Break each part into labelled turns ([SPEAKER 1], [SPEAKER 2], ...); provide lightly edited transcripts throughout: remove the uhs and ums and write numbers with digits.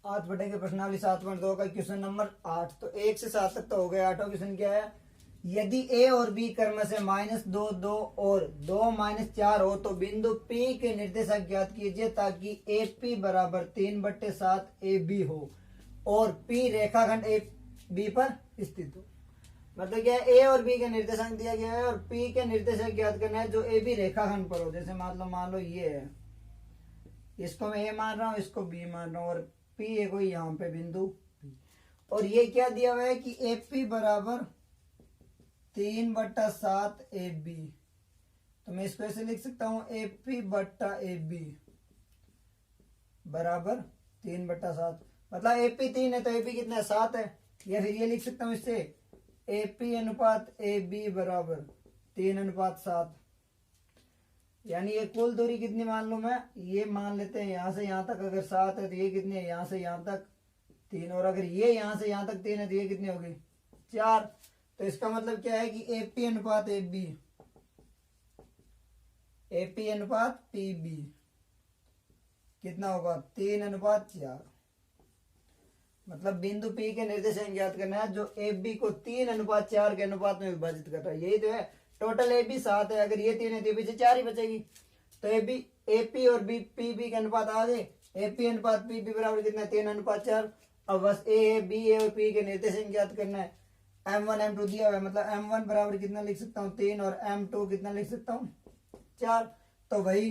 [SPEAKER 1] 8 बटे के प्रश्नावली 7.2 का क्वेश्चन नंबर 8। तो 1 से 7 तक तो हो गया। 8वां क्वेश्चन क्या है, यदि a और b क्रम से -2, 2 और 2 -4 हो तो बिंदु P के निर्देशक ज्ञात कीजिए ताकि AP बराबर 3/7 AB हो और P रेखाखंड AB पर स्थित हो। मतलब क्या है, a और b के निर्देशांक दिया गया है और P के निर्देशक ज्ञात करना है जो AB रेखाखंड पर हो। जैसे मान लो ये है, इसको मैं a मान रहा हूँ, इसको b मान रहा हूँ और P है कोई यहाँ पे बिंदु P। और ये क्या दिया हुआ है कि AP बराबर 3/7 AB। तो मैं इसको ऐसे लिख सकता हूँ AP बट्टा AB बराबर 3/7। मतलब AP 3 है तो AB कितना है, 7 है। या फिर ये लिख सकता हूँ इससे AP अनुपात AB बराबर 3/7। यानी ये कुल दूरी कितनी मान लूं मैं, ये मान लेते हैं यहाँ से यहाँ तक अगर 7 है तो ये कितनी है, यहाँ से यहाँ तक 3, और अगर ये यहाँ से यहाँ तक 3 है तो ये कितनी होगी, 4। तो इसका मतलब क्या है कि AP अनुपात AB, AP अनुपात PB कितना होगा, 3/4। मतलब बिंदु P के निर्देशांक ज्ञात करना है जो AB को 3/4 के अनुपात में विभाजित कर रहा है। यही तो है, टोटल AB 7 है, अगर ये 3 है तो पीछे 4 ही बचेगी। तो AP और PB के अनुपात आ गए। AP अनुपात PB बराबर कितना है, 3/4। अब बस A, B और P के निर्देशांक ज्ञात करना है। M1 M2 दिया हुआ है, मतलब M1 बराबर कितना लिख सकता हूँ, 3, और M2 कितना लिख सकता हूँ, 4। तो वही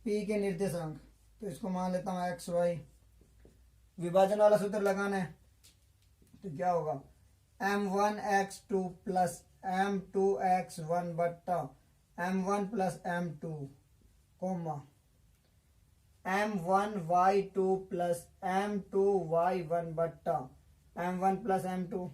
[SPEAKER 1] P के निर्देशांक, तो इसको मान लेता हूँ XY। विभाजन वाला सूत्र लगाना है तो क्या होगा, M1x2 प्लस M2x1 बट्टा M1 plus M2 coma M1y2 plus M2y1 बट्टा M1 प्लस M2।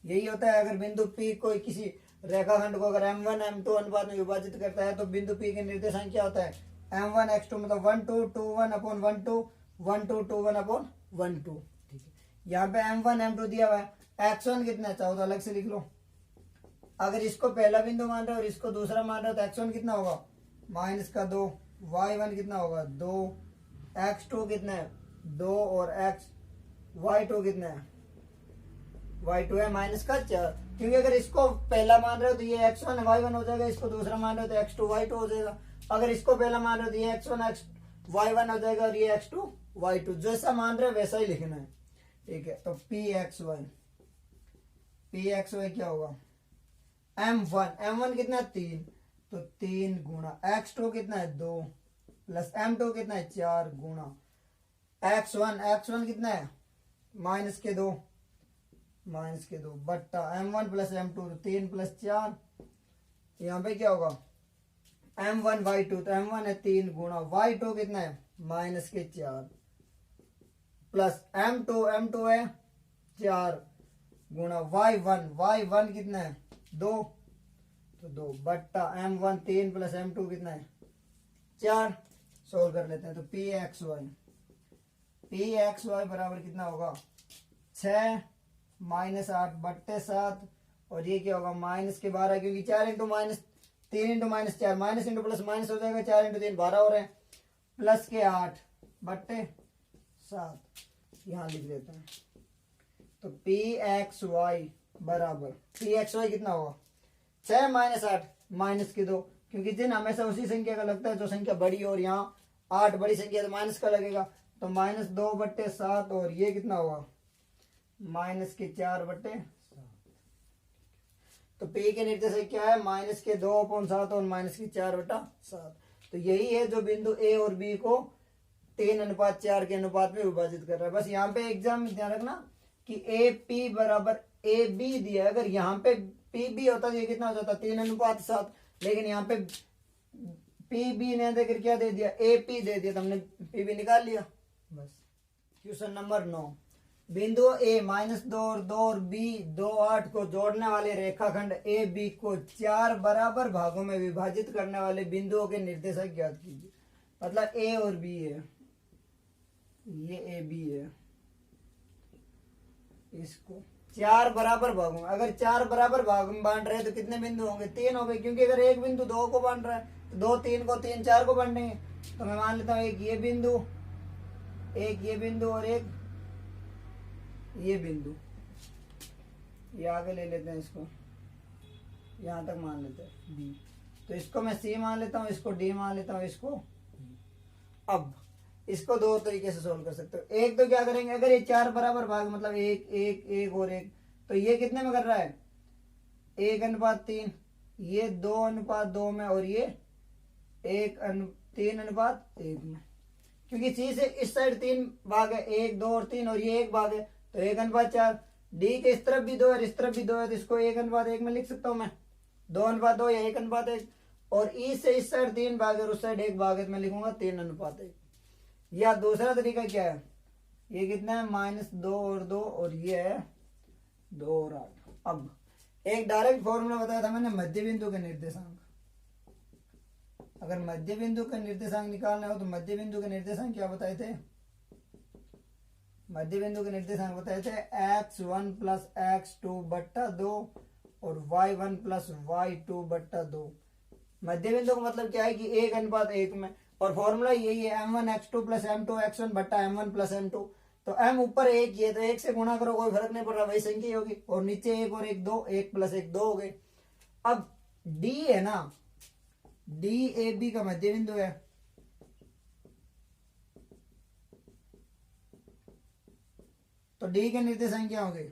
[SPEAKER 1] यही होता है अगर बिंदु P को किसी रेखाखंड को अगर M1 M2 अनुपात में विभाजित करता है तो बिंदु P के निर्देशांक क्या होता है, M1x2 मतलब 1 2 2 1 अपॉन 1 2 1 2 2 1 अपॉन 1 2। ठीक है, यहाँ पे M1 M2 दिया हुआ है, x1 कितना है चाहो तो अलग से लिख लो। अगर इसको पहला बिंदु मान रहे हो और इसको दूसरा मान रहे हो तो x1 कितना होगा, -2, y1 कितना होगा 2, x2 कितना है 2 और y2 कितना है, y2 है -4। क्योंकि अगर इसको पहला मान रहे हो तो ये x1 y1 हो जाएगा, इसको दूसरा मान रहे हो तो x2 y2 हो जाएगा। अगर इसको पहला मान रहे हो तो ये x1 y1 हो जाएगा और ये x2 y2, जैसा मान रहे हो वैसा ही लिखना है। ठीक है, तो pxy क्या होगा, M1 कितना है 3, तो 3 गुणा x2 कितना है 2 प्लस M2 कितना है 4 गुणा x1 कितना है -2 बट्टा M1 प्लस M2 तो 3 प्लस 4। यहाँ पे क्या होगा M1 y2, तो M1 है 3 गुणा y2 कितना है -4 प्लस M2 है 4 गुणा y1 कितना है 2, तो 2 बट्टा M1 3 प्लस M2 कितना है 4। सोल्व कर लेते हैं तो pxy बराबर कितना होगा 6 -8 बट्टे 7, और ये क्या होगा -12, क्योंकि 4 into -3 into -4 minus into plus minus हो जाएगा, 4 इंटू 3 12 हो रहे हैं, प्लस के 8 बट्टे 7 यहाँ लिख देते हैं। तो pxy बराबर कितना होगा 6 -8 -2, क्योंकि दिन हमेशा उसी संख्या का लगता है जो संख्या बड़ी हो, और यहाँ 8 बड़ी संख्या तो माइनस का लगेगा, तो -2 बट्टे 7, और ये कितना होगा -4 बट्टे 7। तो P के निर्देशक क्या है, -2/7 और -4 बटा 7। तो यही है जो बिंदु A और B को 3/4 के अनुपात में विभाजित कर रहा है। बस यहाँ पे एग्जाम में ध्यान रखना कि AP बराबर AB दिया है, अगर यहाँ पे PB होता तो ये कितना हो जाता 3/7, लेकिन यहाँ पे PB ने देकर क्या दे दिया, AP दे दिया, तो हमने PB निकाल लिया बस। क्वेश्चन नंबर 9, बिंदु A -2 और 2 और B 2 8 को जोड़ने वाले रेखाखंड AB को 4 बराबर भागों में विभाजित करने वाले बिंदुओं के निर्देशक ज्ञात कीजिए। मतलब A और B है, ये AB है, इसको 4 बराबर भागों में, अगर 4 बराबर भाग में बांट रहे हैं तो कितने बिंदु होंगे, 3 हो गए, क्योंकि अगर एक बिंदु 2 को बांट रहा है तो 2 3 को, 3 4 को बांटेंगे। तो मैं मान लेता हूँ एक ये बिंदु और एक ये बिंदु, ये आगे ले लेते हैं, इसको यहाँ तक मान लेते हैं बी, तो इसको मैं सी मान लेता हूँ, इसको डी मान लेता हूँ, इसको। अब इसको दो तरीके से सोल्व कर सकते हो। एक तो क्या करेंगे, अगर ये चार बराबर भाग मतलब एक एक एक और एक, तो ये कितने में कर रहा है, 1:3, ये 2:2 में, और ये 3:1 में, क्योंकि सी से इस साइड 3 भाग है, 1 2 और 3, और ये 1 भाग है, तो 1:4। डी के इस तरफ भी 2 है, इस तरफ भी 2 है, तो इसको 1:1 में लिख सकता हूं मैं, 2:2 या 1:1। और ई से इस साइड 3 भाग है और उस साइड 1 भाग है, तो मैं लिखूंगा 3:1। या दूसरा तरीका क्या है, ये कितना है, -2 और 2, और ये है 2 और 8। अब एक डायरेक्ट फॉर्मूला बताया था मैंने मध्य बिंदु के निर्देशांक। अगर मध्य बिंदु का निर्देशांक निकालना हो तो मध्य बिंदु के निर्देशांक क्या बताए थे, मध्य बिंदु के निर्देशांक बताए थे x1 प्लस x2 बट्टा 2 और y1 प्लस y2 बट्टा 2। मध्य बिंदु का मतलब क्या है कि 1:1 में, और फॉर्मूला यही है m1 x2 plus m2 x1 बट्टा m1 प्लस m2। तो m ऊपर एक ही है, तो एक से गुणा करो, कोई फर्क नहीं पड़ रहा, वही संख्या ही होगी, और नीचे 1 और 1 2, 1 प्लस 1 2 हो गए। अब d है ना, डी ए बी का मध्य बिंदु है, तो डी के निर्देशांक क्या होंगे,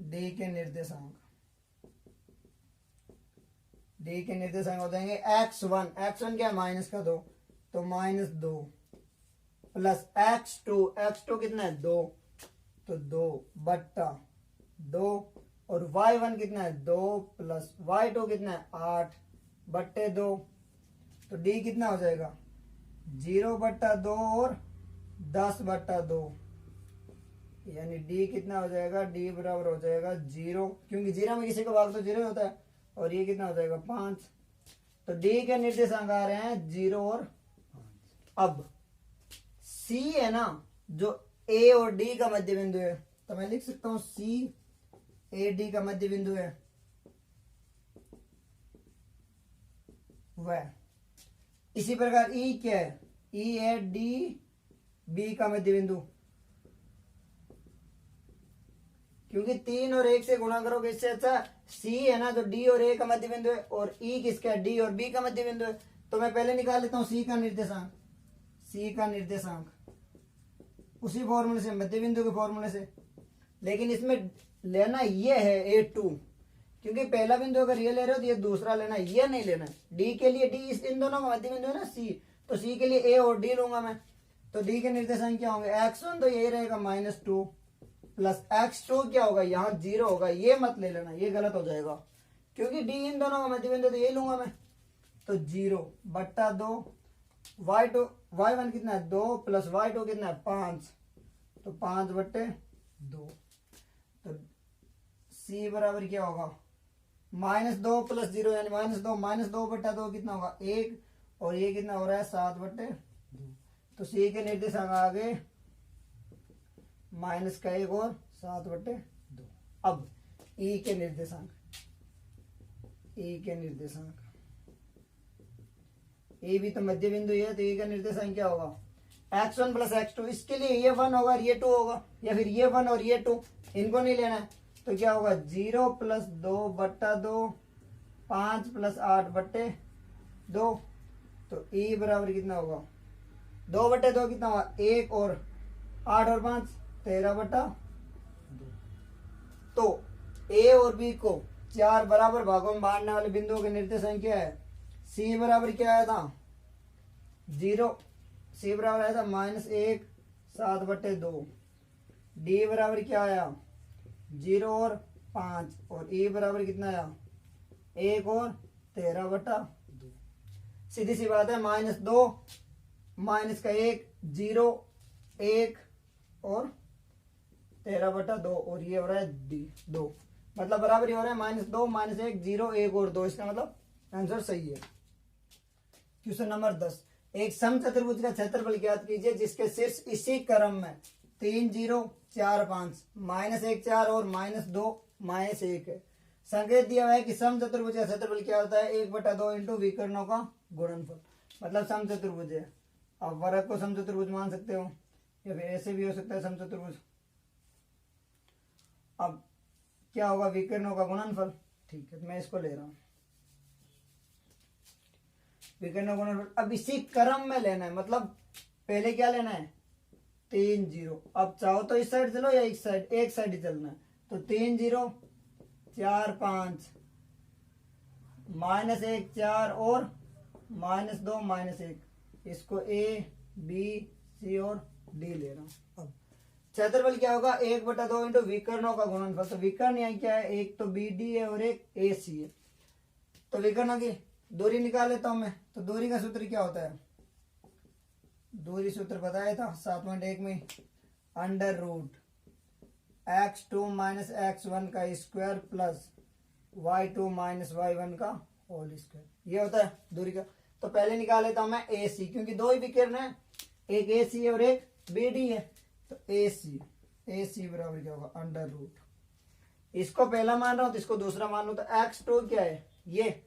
[SPEAKER 1] डी के निर्देशांक हो जाएंगे x1 क्या है, माइनस का 2, तो -2 प्लस x2 कितना है 2, तो 2 बट्टा 2, और y1 कितना है 2 प्लस y2 कितना है 8 बट्टे 2, तो डी कितना हो जाएगा 0/2 और 10/2, यानी डी कितना हो जाएगा, डी बराबर हो जाएगा 0, क्योंकि 0 में किसी का भाग तो 0 होता है, और ये कितना हो जाएगा 5। तो डी के निर्देशांक आ रहे हैं 0 और 5। अब सी है ना, जो ए और डी का मध्य बिंदु है, तो मैं लिख सकता हूं सी ए डी का मध्य बिंदु है, वह। इसी प्रकार ई क्या है, ई है डी बी का मध्य बिंदु, क्योंकि 3 और 1 से गुणा करोगे, इससे अच्छा सी है ना, जो डी और ए का मध्य बिंदु है, और ई किसका है, डी और बी का मध्य बिंदु है। तो मैं पहले निकाल लेता हूं सी का निर्देशांक, उसी फॉर्मूले से, मध्य बिंदु के फॉर्मूले से। लेकिन इसमें लेना ये है A2, क्योंकि पहला बिंदु अगर ये ले रहे हो तो ये दूसरा लेना, ये नहीं लेना। डी के लिए डी, इन दोनों का मध्य बिंदु है ना सी, तो सी के लिए ए और डी लूंगा मैं। तो डी के निर्देशांक क्या होंगे, x1 तो यही रहेगा -2 प्लस x2 क्या होगा, यहाँ 0 होगा, ये मत ले लेना, ये गलत हो जाएगा, क्योंकि डी इन दोनों का मध्य बिंदु, तो ये लूंगा मैं। तो 0/2, y1 कितना है 2 प्लस y2 कितना है 5, तो 5/2। तो सी बराबर क्या होगा, -2 प्लस 0 यानी -2 कितना होगा 1, और ये कितना हो रहा है 7/2। तो सी के निर्देशांक आ गए -1 और 7/2। अब ई के निर्देशांक, ए भी तो मध्य बिंदु है, तो ए का निर्देशांक क्या होगा, x1 प्लस x2। इसके लिए ये 1 होगा और ये 2 होगा, या फिर ये 1 और ये 2, इनको नहीं लेना है। तो क्या होगा 0 प्लस 2/2, 5 प्लस 8/2। तो e बराबर कितना होगा, 2/2 कितना होगा 1, और 8 और 5 13/2। तो a और b को 4 बराबर भागों में बांटने वाले बिंदुओं के निर्देशांक क्या है, c बराबर क्या आया था 0, c बराबर आया था -1 7/2। d बराबर क्या आया 0 और 5, और e बराबर कितना आया 1 और 13/2। सीधी सी बात है, -2 -1 0 1 और 13/2, और ये हो रहा है 2, मतलब बराबर ही हो रहा है -2 -1 0 1 और 2। इसका मतलब आंसर सही है। क्वेश्चन नंबर 10, एक समचतुर्भुज का क्षेत्रफल ज्ञात कीजिए जिसके शीर्ष इसी क्रम में 3 0 4 5 -1 4 और -2 -1 है। संकेत दिया हुआ है कि समचतुर्भुज का क्षेत्रफल क्या होता है, 1/2 इंटू विकर्णों का गुणनफल। मतलब समचतुर्भुज है, आप वर्ग को समचतुर्भुज मान सकते हो, या फिर ऐसे भी हो सकता है समचतुर्भुज। अब क्या होगा, विकर्णों का गुणनफल। ठीक है, तो मैं इसको ले रहा हूं विकर्णों का गुणनफल। अब इसी क्रम में लेना है, मतलब पहले क्या लेना है 3 0। अब चाहो तो इस साइड चलो या एक साइड ही चलना है। तो 3 0 4 5 -1 4 और -2 -1। इसको ए बी सी और डी ले रहा हूं। अब क्षेत्रफल क्या होगा 1/2 इंटू विकर्णों का गुणनफल। तो विकर्ण यहाँ क्या है, एक तो बी डी है और एक ए सी है। तो विकर्णों की दूरी निकाल लेता हूं मैं। तो दूरी का सूत्र क्या होता है, दूरी सूत्र बताया था 7.1 में, अंडर रूट x2 -x1 का स्क्वायर प्लस y2 -y1 का होल स्क्वायर, ये होता है दूरी का। तो पहले निकाल लेता हूं मैं ए सी, क्योंकि दो ही विकर्ण है, एक ए सी है और एक बी डी है। तो ए सी बराबर क्या होगा अंडर रूट, इसको पहला मान रहा हूं तो इसको दूसरा मान लो। तो x2 क्या है, ये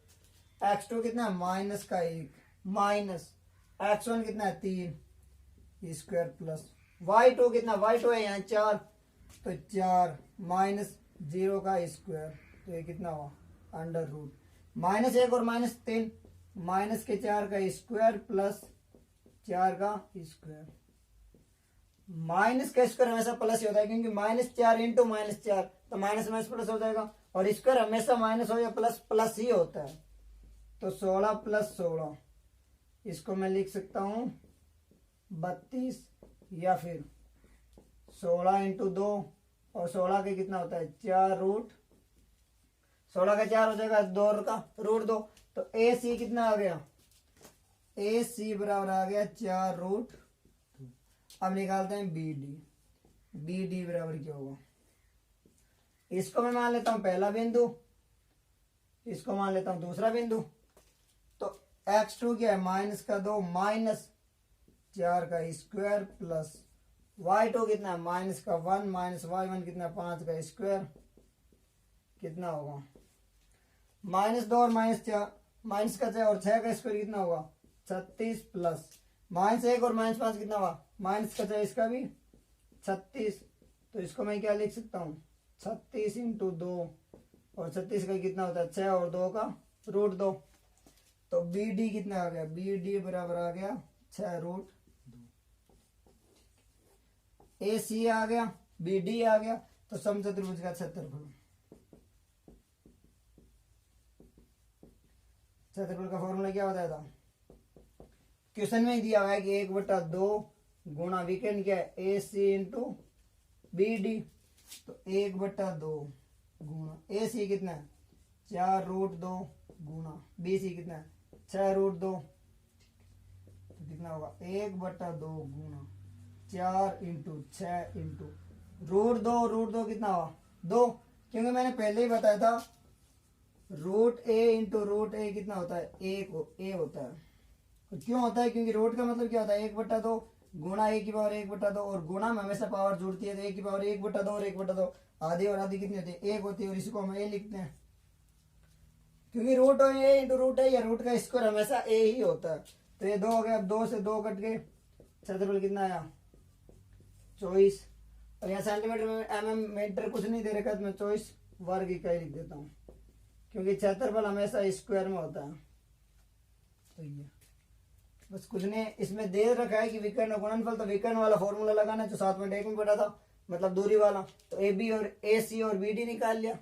[SPEAKER 1] x2 कितना है -1 माइनस x1 कितना है 3 स्क्वायर प्लस y2 कितना, y2 है यहाँ 4, तो 4 -0 का स्क्वायर। तो ये कितना हुआ अंडर रूट -1 और -3 -4 का स्क्वायर प्लस 4 का स्क्वायर। माइनस का स्क्वायर हमेशा प्लस ही होता है, क्योंकि -4 इंटू -4 तो माइनस माइनस प्लस हो जाएगा, और स्क्वायर हमेशा माइनस हो या प्लस प्लस ही होता है। तो 16 + 16, इसको मैं लिख सकता हूं 32, या फिर 16 इंटू 2 और 16 के कितना होता है 4 रूट, 16 का 4 हो जाएगा 2 का रूट 2। तो ए सी कितना आ गया, ए सी बराबर आ गया 4 रूट। अब निकालते हैं बी डी बराबर क्या होगा, इसको मैं मान लेता हूं पहला बिंदु, इसको मान लेता हूं दूसरा बिंदु। तो x2 क्या है -2 -4 का स्क्वायर प्लस y2 कितना है -1 -y1 कितना 5 का स्क्वायर, कितना होगा -2 और -4 माइनस का 6 और 6 का स्क्वायर कितना होगा 36 प्लस -1 और -5 कितना हुआ माइनस का 6 इसका भी 36। तो इसको मैं क्या लिख सकता हूँ 36 इंटू 2 और 36 का कितना होता है 6 और 2 का रूट 2। तो बी डी कितना आ गया, बी डी बराबर आ गया 6 रूट 2। ए सी आ गया, बी डी आ गया। तो समचतुर्भुज का क्षेत्रफल, क्षेत्रफल का फॉर्मूला क्या बताया था, क्वेश्चन में ही दिया हुआ है कि 1/2 गुणा विकर्ण क्या है ए सी इंटू बी डी। तो 1/2 गुणा ए सी कितना है 4 रूट 2 गुणा बी सी कितना है 6 रूट 2। तो कितना होगा 1/2 गुणा 4 इंटू 6 इंटू रूट 2 कितना हुआ 2, क्योंकि मैंने पहले ही बताया था रूट ए इंटू रूट ए कितना होता है ए होता है। क्यों होता है, क्योंकि रूट का मतलब क्या होता है 1/2 गुणा ए की पावर 1/2, और गुणा में हमेशा पावर जुड़ती है। तो ए की पावर 1/2 और 1/2 आधी और आधी कितनी होती है 1 होती है, और इसको हम ए लिखते हैं, क्योंकि रूट ए इंटू रूट है या रूट का स्क्वायर हमेशा ए ही होता है। तो ये 2 हो गया, अब 2 से 2 कट गए, क्षेत्रफल कितना आया 24। और यहाँ सेंटीमीटर में mm मीटर कुछ नहीं दे रखा, तो मैं 24 वर्ग इकाई लिख देता हूँ, क्योंकि क्षेत्रफल हमेशा स्क्वायर में होता है। तो ये बस कुछ नहीं, इसमें दे रखा है कि विकर्ण गुणनफल। तो विकर्ण वाला फॉर्मूला लगाना जो 7.1 में पढ़ा था, मतलब दूरी वाला। तो ए बी और ए सी और बी डी निकाल लिया।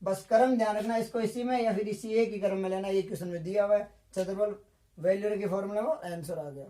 [SPEAKER 1] बस क्रम ध्यान रखना, इसको इसी में या फिर इसी एक ही क्रम में लेना, ये क्वेश्चन में दिया हुआ है। क्षेत्रफल वैल्यू के फॉर्मूला में आंसर आ गया।